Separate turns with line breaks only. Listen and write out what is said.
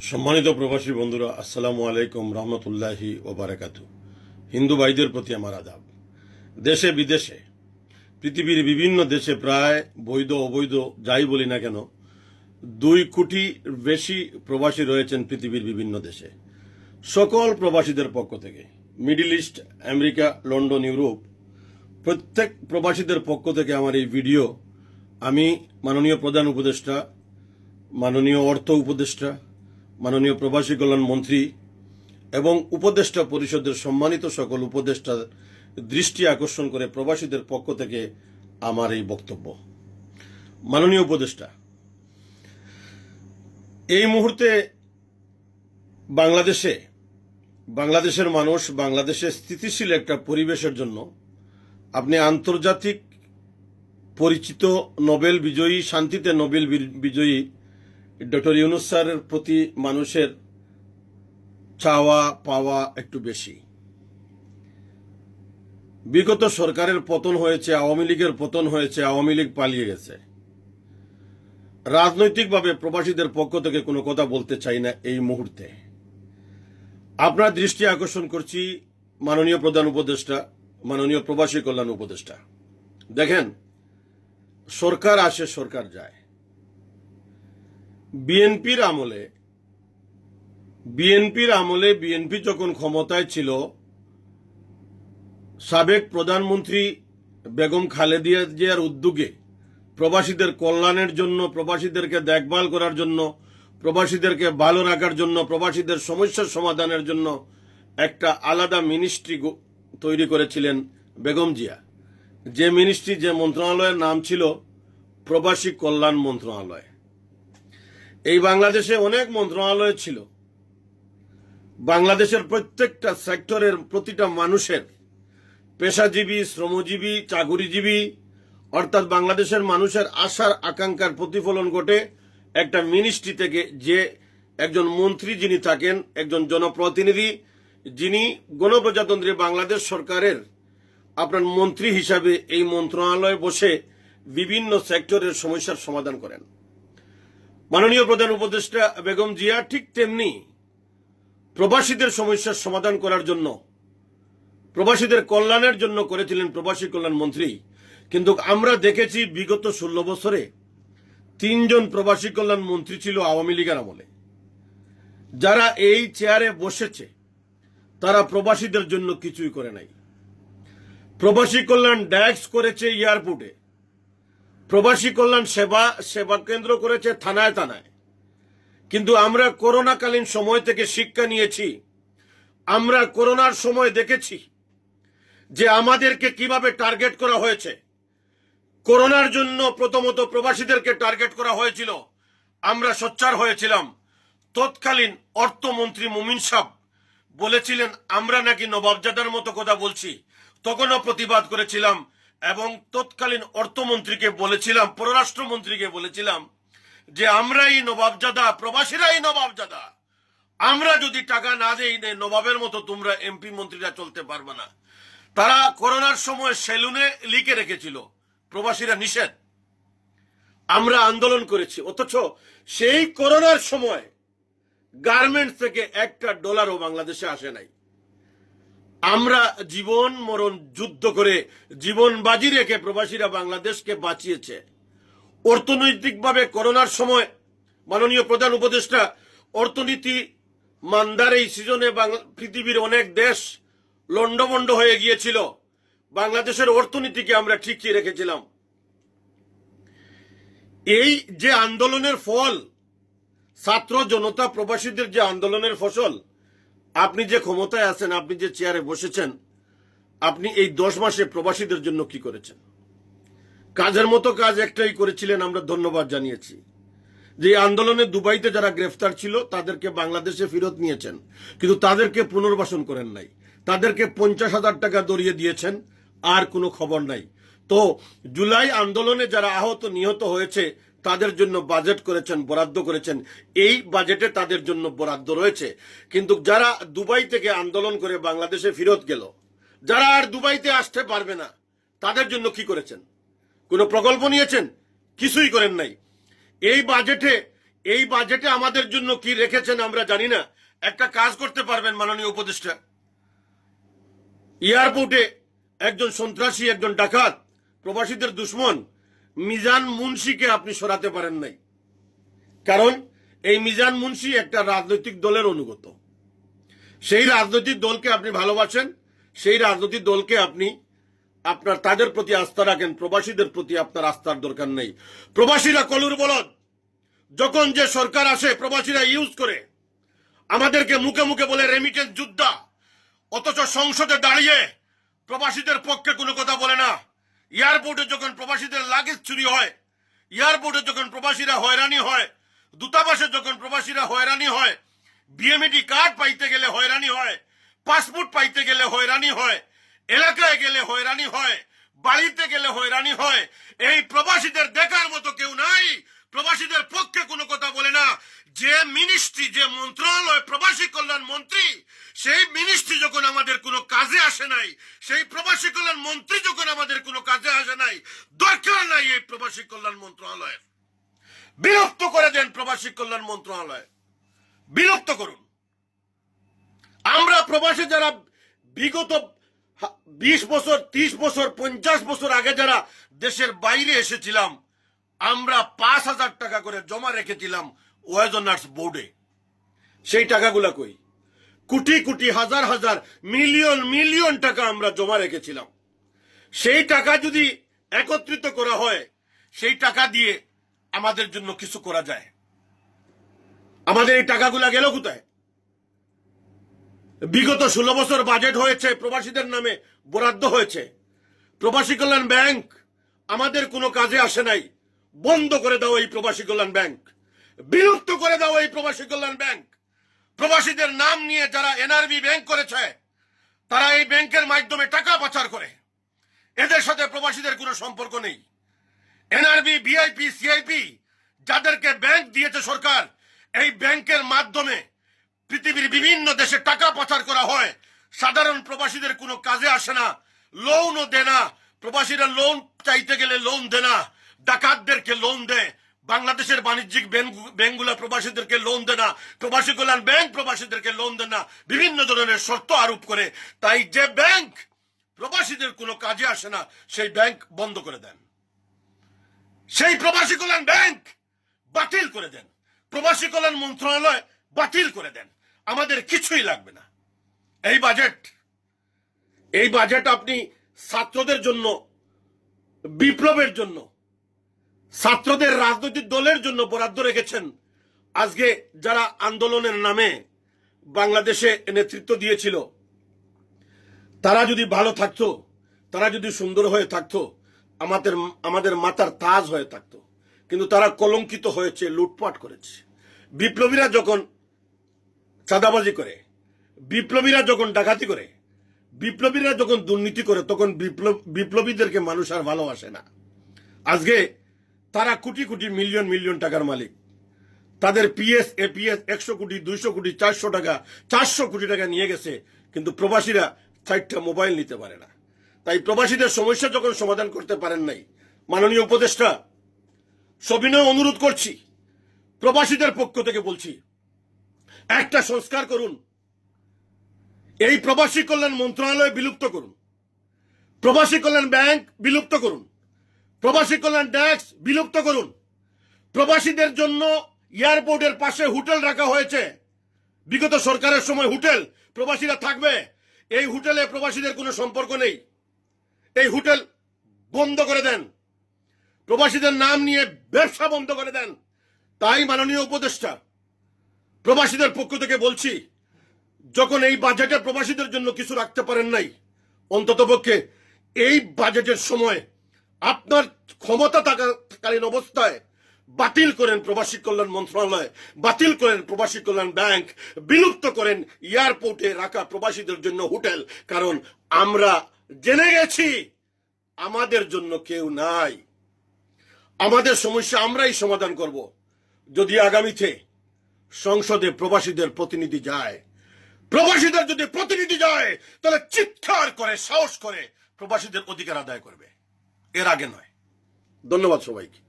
সম্মানিত প্রবাসী বন্ধুরা, আসসালামু আলাইকুম রহমতুল্লাহি ও বারাকাতু। হিন্দু ভাইদের প্রতি আমার আদাব। দেশে বিদেশে, পৃথিবীর বিভিন্ন দেশে প্রায় বৈধ অবৈধ যাই বলি না কেন 2 কোটির বেশি প্রবাসী রয়েছেন পৃথিবীর বিভিন্ন দেশে। সকল প্রবাসীদের পক্ষ থেকে, middle east, America, London, Europe, প্রত্যেক প্রবাসীদের পক্ষ থেকে আমার এই ভিডিও আমি মাননীয় প্রধান উপদেষ্টা, মাননীয় অর্থ উপদেষ্টা, মাননীয় প্রবাসী কল্যাণ মন্ত্রী এবং উপদেষ্টা পরিষদের সম্মানিত সকল উপদেষ্টার দৃষ্টি আকর্ষণ করে প্রবাসীদের পক্ষ থেকে আমার এই বক্তব্য। মাননীয় উপদেষ্টা, এই মুহূর্তে বাংলাদেশের মানুষ, বাংলাদেশের স্থিতিশীল একটা পরিবেশের জন্য আপনি আন্তর্জাতিক পরিচিত নোবেল বিজয়ী, শান্তিতে নোবেল বিজয়ী ডক্টর ইউনূস স্যারের প্রতি মানুষের চাওয়া পাওয়া একটু বেশি। বিগত সরকারের পতন হয়েছে, আওয়ামী লীগের পতন হয়েছে, আওয়ামী লীগ পালিয়ে গেছে। রাজনৈতিকভাবে প্রবাসীদের পক্ষ থেকে কোনো কথা বলতে চাই না এই মুহূর্তে। আপনার দৃষ্টি আকর্ষণ করছি মাননীয় প্রধান উপদেষ্টা, মাননীয় প্রবাসী কল্যাণ উপদেষ্টা। দেখেন, সরকার আসে, সরকার যায়। বিএনপির আমলে বিএনপি যখন ক্ষমতায় ছিল, সাবেক প্রধানমন্ত্রী বেগম খালেদা জিয়ার উদ্যোগে প্রবাসীদের কল্যাণের জন্য, প্রবাসীদেরকে দেখভাল করার জন্য, প্রবাসীদেরকে ভালো রাখার জন্য, প্রবাসীদের সমস্যার সমাধানের জন্য একটা আলাদা মিনিস্ট্রি তৈরি করেছিলেন বেগম জিয়া। যে মিনিস্ট্রি, যে মন্ত্রণালয়ের নাম ছিল প্রবাসী কল্যাণ মন্ত্রণালয়। এই বাংলাদেশে অনেক মন্ত্রণালয় ছিল। বাংলাদেশের প্রত্যেকটা সেক্টরের প্রতিটা মানুষের, পেশাজীবী, শ্রমজীবী, চাকুরিজীবী, অর্থাৎ বাংলাদেশের মানুষের আশার আকাঙ্ক্ষার প্রতিফলন ঘটে একটা মিনিস্ট্রি থেকে। যে একজন মন্ত্রী যিনি থাকেন, একজন জনপ্রতিনিধি যিনি গণপ্রজাতন্ত্রী বাংলাদেশ সরকারের আপনার মন্ত্রী হিসাবে এই মন্ত্রণালয়ে বসে বিভিন্ন সেক্টরের সমস্যার সমাধান করেন। মাননীয় প্রধান উপদেষ্টা বেগম জিয়া ঠিক তেমনি প্রবাসীদের সমস্যার সমাধান করার জন্য, প্রবাসীদের কল্যাণের জন্য করেছিলেন প্রবাসী কল্যাণ মন্ত্রী। কিন্তু আমরা দেখেছি বিগত 16 বছরে 3 জন প্রবাসী কল্যাণ মন্ত্রী ছিল আওয়ামী লীগের আমলে। যারা এই চেয়ারে বসেছে তারা প্রবাসীদের জন্য কিছুই করে নাই। প্রবাসী কল্যাণ ডেস্ক করেছে এয়ারপোর্টে, প্রবাসী কল্যাণ সেবা কেন্দ্র করেছে থানায় থানায়। কিন্তু আমরা করোনাকালীন সময় থেকে শিক্ষা নিয়েছি। আমরা করোনার সময় দেখেছি যে আমাদেরকে কিভাবে টার্গেট করা হয়েছে। করোনার জন্য প্রথমত প্রবাসীদেরকে টার্গেট করা হয়েছিল, আমরা সোচ্চার হয়েছিলাম। তৎকালীন অর্থমন্ত্রী মুমিন সাহেব বলেছিলেন আমরা নাকি নবাবজাদার মতো কথা বলছি, তখনও প্রতিবাদ করেছিলাম এবং তৎকালীন অর্থমন্ত্রীকে বলেছিলাম, পররাষ্ট্রমন্ত্রীকে বলেছিলাম যে আমরাই নবাবজাদা, প্রবাসীরাই নবাবজাদা। আমরা যদি টাকা না দেই, নবাবের মতো তোমরা এমপি মন্ত্রীরা চলতে পারবে না। তারা করোনার সময় সেলুনে লিখে রেখেছিল প্রবাসীরা নিষেধ। আমরা আন্দোলন করেছি, অথচ সেই করোনার সময় গার্মেন্টস থেকে $1 বাংলাদেশে আসে নাই। আমরা জীবন মরণ যুদ্ধ করে, জীবন বাজি রেখে প্রবাসীরা বাংলাদেশকে বাঁচিয়েছে। অর্থনৈতিকভাবে করোনার সময় মাননীয় প্রধান উপদেষ্টা, অর্থনীতি মান্দার এই সিজনে পৃথিবীর অনেক দেশ লন্ডভন্ড হয়ে গিয়েছিল, বাংলাদেশের অর্থনীতিকে আমরা ঠিকিয়ে রেখেছিলাম। এই যে আন্দোলনের ফল, ছাত্র জনতা প্রবাসীদের যে আন্দোলনের ফসল, আপনি যে ক্ষমতায় আছেন, আপনি যে চেয়ারে বসেছেন, আপনি এই 10 মাসে প্রবাসীদের জন্য কি করেছেন? কাজের মতো কাজ একটাই করেছিলেন, আমরা ধন্যবাদ জানিয়েছি। যে আন্দোলনে দুবাইতে যারা গ্রেফতার ছিল তাদেরকে বাংলাদেশে ফেরত নিয়েছেন, কিন্তু তাদেরকে পুনর্বাসন করেন নাই। তাদেরকে 50,000 টাকা দরিয়ে দিয়েছেন, আর কোনো খবর নাই। তো জুলাই আন্দোলনে যারা আহত নিহত হয়েছে তাদের জন্য বাজেট করেছেন, বরাদ্দ করেছেন। এই বাজেটে তাদের জন্য বরাদ্দ রয়েছে। কিন্তু যারা দুবাই থেকে আন্দোলন করে বাংলাদেশে ফেরত গেল, যারা আর দুবাইতে আসতে পারবে না, তাদের জন্য কি করেছেন? কোনো প্রকল্প নিয়েছেন? কিছুই করেন নাই। এই বাজেটে এই বাজেটে আমাদের জন্য কি রেখেছেন আমরা জানি না। একটা কাজ করতে পারবেন মাননীয় উপদেষ্টা, এয়ারপোর্টে একজন সন্ত্রাসী, একজন ডাকাত, প্রবাসীদের দুশ্মন মিজান মুন্সিকে আপনি সরাতে পারেন নাই। কারণ এই মিজান মুন্সি একটা রাজনৈতিক দলের অনুগত। সেই রাজনৈতিক দলকে আপনি ভালোবাসেন, সেই রাজনৈতিক দলকে আপনি তাদের প্রতি আস্থা রাখেন, প্রবাসীদের প্রতি আপনার আস্থার দরকার নেই। প্রবাসীরা কলুর বলদ। যখন যে সরকার আসে প্রবাসীরা ইউজ করে, আমাদেরকে মুখে মুখে বলে রেমিটেন্স যোদ্ধা, অথচ সংসদে দাঁড়িয়ে প্রবাসীদের পক্ষে কোনো কথা বলে না। এয়ারপোর্টে যখন প্রবাসীদের লাগেজ চুরি হয়, এয়ারপোর্টে যখন প্রবাসীরা হয়রানি হয়, দূতাবাসে যখন প্রবাসীরা হয়রানি হয়, বিএমইডি কার্ড পাইতে গেলে হয়রানি হয়, পাসপোর্ট পাইতে গেলে হয়রানি হয়, এলাকায় গেলে হয়রানি হয়, বাড়িতে গেলে হয়রানি হয়, এই প্রবাসীদের দেখার মতো কেউ নাই। প্রবাসীদের পক্ষে কোনো কথা বলে না। যে মিনিস্ট্রি, যে মন্ত্রণালয় প্রবাসী কল্যাণ মন্ত্রী, সেই মিনিস্ট্রি যখন আমাদের কোনো কাজে আসে নাই, সেই প্রবাসী কল্যাণ মন্ত্রী যখন আমাদের কোনো কাজে আসে নাই, দরকার নাই এই প্রবাসী কল্যাণ মন্ত্রণালয়ের। বিলুপ্ত করে দেন প্রবাসী কল্যাণ মন্ত্রণালয়, বিলুপ্ত করুন। আমরা প্রবাসী যারা বিগত 20 বছর, 30 বছর, 50 বছর আগে যারা দেশের বাইরে এসেছিলাম, আমরা 5,000 টাকা করে জমা রেখেছিলাম ওয়েজনার্স বোর্ডে। সেই টাকাগুলা কই? কোটি কোটি, হাজার হাজার, মিলিয়ন মিলিয়ন টাকা আমরা জমা রেখেছিলাম। সেই টাকা যদি একত্রিত করা হয়, সেই টাকা দিয়ে আমাদের জন্য কিছু করা যায়। আমাদের এই টাকাগুলা গেল কোথায়? বিগত 16 বছর বাজেট হয়েছে, প্রবাসীদের নামে বরাদ্দ হয়েছে। প্রবাসী কল্যাণ ব্যাংক আমাদের কোনো কাজে আসে নাই। বন্ধ করে দাও এই প্রবাসী কল্যাণ ব্যাংক, বিলুপ্ত করে দাও এই প্রবাসী কল্যাণ ব্যাংক। প্রবাসীদের নাম নিয়ে যারা এনআরবি ব্যাংক করেছে, তারা এই ব্যাংকের মাধ্যমে টাকা পাচার করে। এদের সাথে প্রবাসীদের কোনো সম্পর্ক নেই। এনআরবি, ভিআইপি, সিআইপি যাদেরকে ব্যাংক দিয়েছে সরকার, এই ব্যাংকের মাধ্যমে পৃথিবীর বিভিন্ন দেশে টাকা পাচার করা হয়। সাধারণ প্রবাসীদের কোনো কাজে আসে না, লোনও দেয় না। প্রবাসীরা লোন চাইতে গেলে লোন দেয় না, ডাকাতদেরকে লোন দেয়। বাংলাদেশের বাণিজ্যিক ব্যাংকগুলো প্রবাসীদেরকে লোন দেয় না, প্রবাসী কল্যাণ ব্যাংক প্রবাসীদেরকে লোন দেয় না, বিভিন্ন ধরনের শর্ত আরোপ করে। তাই যে ব্যাংক প্রবাসীদের কোনো কাজে আসে না, সেই ব্যাংক বন্ধ করে দেন। সেই প্রবাসী কল্যাণ ব্যাংক বাতিল করে দেন। প্রবাসী কল্যাণ মন্ত্রণালয় বাতিল করে দেন। আমাদের কিছুই লাগবে না। এই বাজেট আপনি ছাত্রদের জন্য, বিপ্লবের জন্য, ছাত্রদের রাজনৈতিক দলের জন্য বরাদ্দ রেখেছেন। আজকে যারা আন্দোলনের নামে বাংলাদেশে নেতৃত্ব দিয়েছিল, তারা যদি ভালো থাকতো, তারা যদি সুন্দর হয়ে থাকতো, আমাদের মাথার তাজ হয়ে থাকতো। কিন্তু তারা কলঙ্কিত হয়েছে, লুটপাট করেছে। বিপ্লবীরা যখন চাঁদাবাজি করে, বিপ্লবীরা যখন ডাকাতি করে, বিপ্লবীরা যখন দুর্নীতি করে, তখন বিপ্লবীদেরকে মানুষ আর ভালোবাসে না। আজকে তারা কোটি কোটি, মিলিয়ন মিলিয়ন টাকার মালিক। তাদের পিএস, এপিএস 100 কোটি, 200 কোটি, 400 কোটি টাকা নিয়ে গেছে, কিন্তু প্রবাসীরা 4টা মোবাইল নিতে পারে না। তাই প্রবাসীদের সমস্যা যখন সমাধান করতে পারেন নাই, মাননীয় উপদেষ্টা, সবিনয় অনুরোধ করছি, প্রবাসীদের পক্ষ থেকে বলছি, একটা সংস্কার করুন। এই প্রবাসী কল্যাণ মন্ত্রণালয় বিলুপ্ত করুন, প্রবাসী কল্যাণ ব্যাংক বিলুপ্ত করুন, প্রবাসী কল্যাণ ডেস্ক বিলুপ্ত করুন। প্রবাসীদের জন্য এয়ারপোর্টের পাশে হোটেল রাখা হয়েছে। বিগত সরকারের সময় হোটেল, প্রবাসীরা থাকবে। এই হোটেলে প্রবাসীদের কোনো সম্পর্ক নেই। এই হোটেল বন্ধ করে দেন। প্রবাসীদের নাম নিয়ে ব্যবসা বন্ধ করে দেন। তাই মাননীয় উপদেষ্টা, প্রবাসীদের পক্ষ থেকে বলছি, যখন এই বাজেটে প্রবাসীদের জন্য কিছু রাখতে পারেন নাই, অন্ততপক্ষে এই বাজেটের সময় আপনার ক্ষমতা থাকাকালীন অবস্থায় বাতিল করেন প্রবাসী কল্যাণ মন্ত্রণালয়, বাতিল করেন প্রবাসী কল্যাণ ব্যাংক, বিলুপ্ত করেন এয়ারপোর্টে রাখা প্রবাসীদের জন্য হোটেল। কারণ আমরা জেনে গেছি আমাদের জন্য কেউ নাই। আমাদের সমস্যা আমরাই সমাধান করব। যদি আগামীতে সংসদে প্রবাসীদের প্রতিনিধি যায়, প্রবাসীদের যদি প্রতিনিধি যায়, তাহলে চিৎকার করে, সাহস করে প্রবাসীদের অধিকার আদায় করবে, এর আগে নয়। ধন্যবাদ সবাইকে।